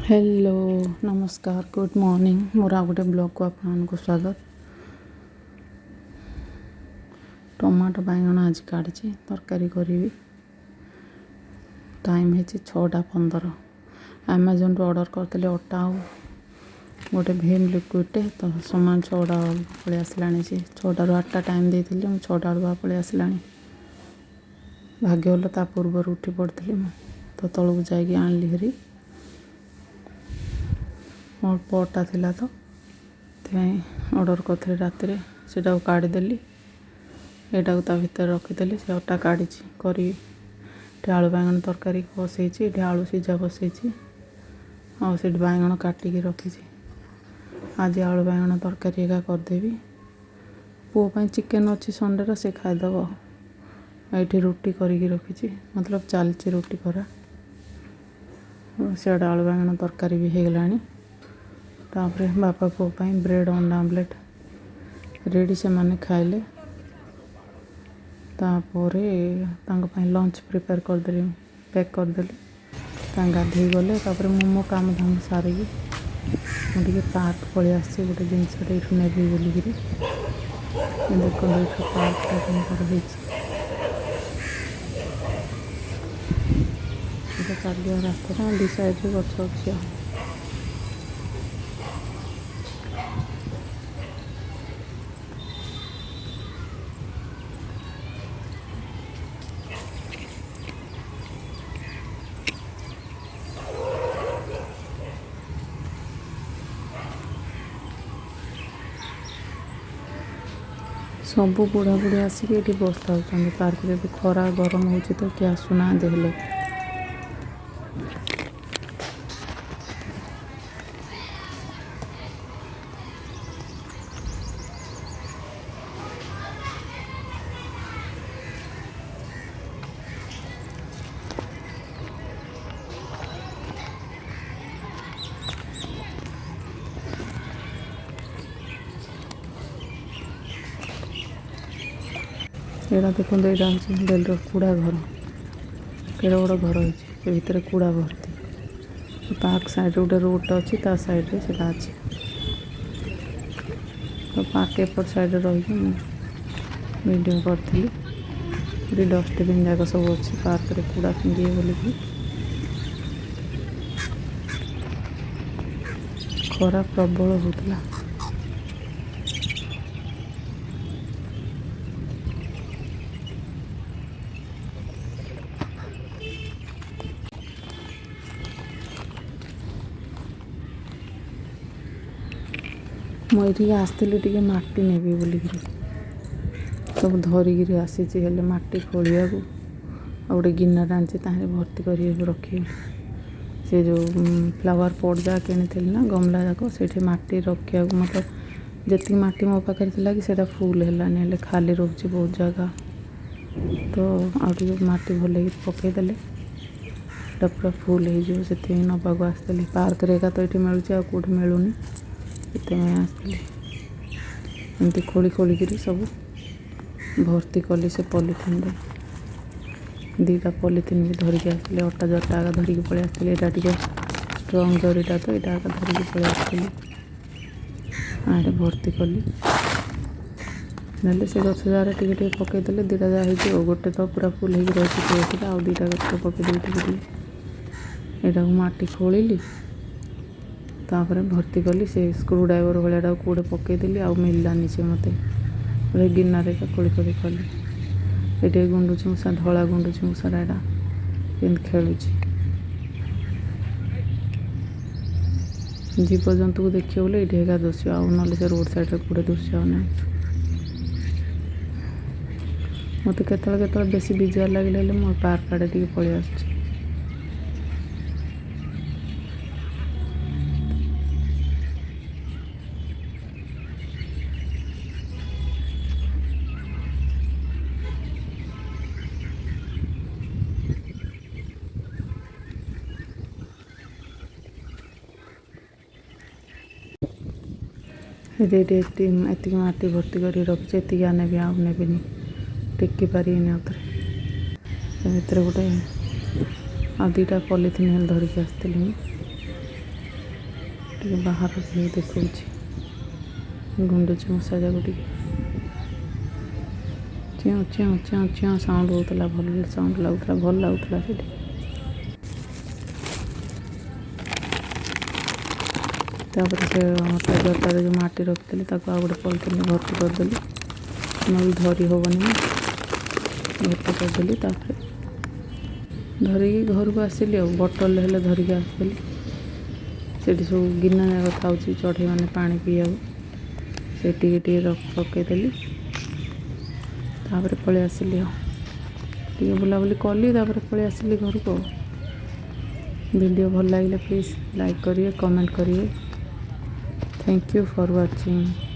Hello नमस्कार good morning मोर आ गोटे blog को आपको स्वागत। टमाटो बैगण आज काढ़ी तरकारी करी। टाइम है 6:15। अमेजन रू ऑर्डर करते अटा आ गोटे भीम लिक्विडे तो सामान 6टा पलि आसला। 6टारू 8टा टाइम देती 6टा बेलू पलि आसला। भाग्य भल ता पूर्व उठी पड़ी तो तलू जाकि आनली हेरी अल्प अटा थिला तो ऑर्डर करी रात से काढ़ीदेली यहाँ ता भर रखीदेली से अटा काढ़ी करी आलू बैगण तरकारी बसई आलू सीझा बसई आठ बैगण काटिकी रखी। आज आलू बैगण तरकारी एका करदेवी। पुओ चिकेन अच्छी संडे से खाईदेव। ये रुटी करी रखी मतलब चलती रुटी करा सियाड़े आलू बैगण तरकारी भी होगला। तापर बापा पुओ ब्रेड अंडा आमलेट रेडी से माने खाइले। तापर लंच प्रिपेयर करदेली पैक करदेली। गाधे गले तापर मो काम धाम सारिकी मुझे पार्क पलि आसी गोटे जिनसटे ये नेबी बोलिकी देखो पार्क चलिया रास्ता दी साइड गच अच्छी। सबू बुढ़ा बुढ़ी आसिक ये बसता होती पार्क में। भी खरा गरम हो तो किए आसुना हेले यहाँ देखो यहाँ हूँ डेलर कूड़ा घर केड़ बड़ घर हो भर कूड़ा भर्ती। पार्क साइड गोटे रोड अच्छी साइड से अच्छी तो पार्क एपट साइड रही वीडियो करी। डस्टबिन जाक सब अच्छी पार्क रे कूड़ा फिंगे बोलिकी खरा प्रबल होता। मुझे आसती टे माटी नेबी बोलिकी सब धरिकी आसी माटी खोलिया को गोटे गिनार आनी भर्ती कर रखी। से जो फ्लावर पॉट जहाँ कि ना गमला जाक से माटी रखा मतलब जी माटी मो पाखे कि से फुल है खाली रोचे बहुत जगह तो आगे माटी भल पकईदे पूरा फुल हो नवाक आसती। पार्क रेगा तो ये मिलूँ आ कौट मिलूनी आसती एमती खोली खोलिकी सब भर्ती कली से पॉलिथिन दीटा पॉलिथिन भी धरिकी आसती। अटा जटा आगा धरिकी पलि आसती। यहाँ टे स्ट्रंग जरीटा तो यहाँ आगा धरिकी पलि आसती आड़े भर्ती कली ना से गछ जार टे पकईदे दीटा जहाँ हो गोटे तो पूरा फुल हो रही आउ दीटा गछ पकईदे यहाँ माटी खोली तापर भर्ती कली से स्क्रू ड्राइवर भाया कौड़े पकईदेली आ मिललानी से मत गिनारे खोली खोली कली। ये गुंडुची मूषा धला गुंडुची मूषाटा यहाँ केमती खेलुची जीवजंतु को देखिए बोले ये एका दृश्य आउ ना से रोड साइड कौटे दृश्य ना मत के बेसी बिजार लगे मो पार्क आड़े टे पलि आस। एति माटी भर्ती कर रखी एति आने भी आउ ने टेकी पारे भर गोटे आ दीटा पॉलिथिन धरिकी आसती ଟିକେ ବାହାର ଭିଉ ଦେଖାଉଛି। ଗୁଣ୍ଡୁଚି ମୂଷା ଯାକ ଟିକେ ଚିଉଁ ଚିଉଁ ଚିଉଁ ଚିଉଁ ସାଉଣ୍ଡ ହେଉଥିଲା, ଭଲ ସାଉଣ୍ଡ ଲାଗୁଥିଲା, ଭଲ ଲାଗୁଥିଲା ସେଠି। ତାପରେ ସେ ଅଟା ଜରିଟାରେ ଯେଉଁ ମାଟି ରଖିଥିଲି ତାକୁ ଆଉ ଗୋଟେ ପଲିଥିନରେ ଭର୍ତ୍ତି କରିଦେଲି, ନହେଲେ ଧରି ହେବନି ନା। ଭର୍ତ୍ତି କରିଦେଲି, ତାପରେ ଧରିକି ଘରକୁ ଆସିଲି। ଆଉ ବୋଟଲରେ ହେଲେ ଧରିକି ଆସିଥିଲି। ସେଠି ସବୁ ଗିନା ଯାକ ଥାଉଛି ଚଢ଼େଇମାନେ ପାଣି ପିଇବାକୁ, ସେ ଟିକେ ଟିକେ ପକାଇଦେଲି। ତାପରେ ପଳେଇ ଆସିଲି। ଆଉ ଟିକେ ବୁଲାବୁଲି କଲି, ତାପରେ ପଳେଇ ଆସିଲି ଘରକୁ। ଆଉ ଭିଡ଼ିଓ ଭଲ ଲାଗିଲେ ପ୍ଲିଜ୍ ଲାଇକ୍ କରିବେ, କମେଣ୍ଟ କରିବେ। Thank you for watching.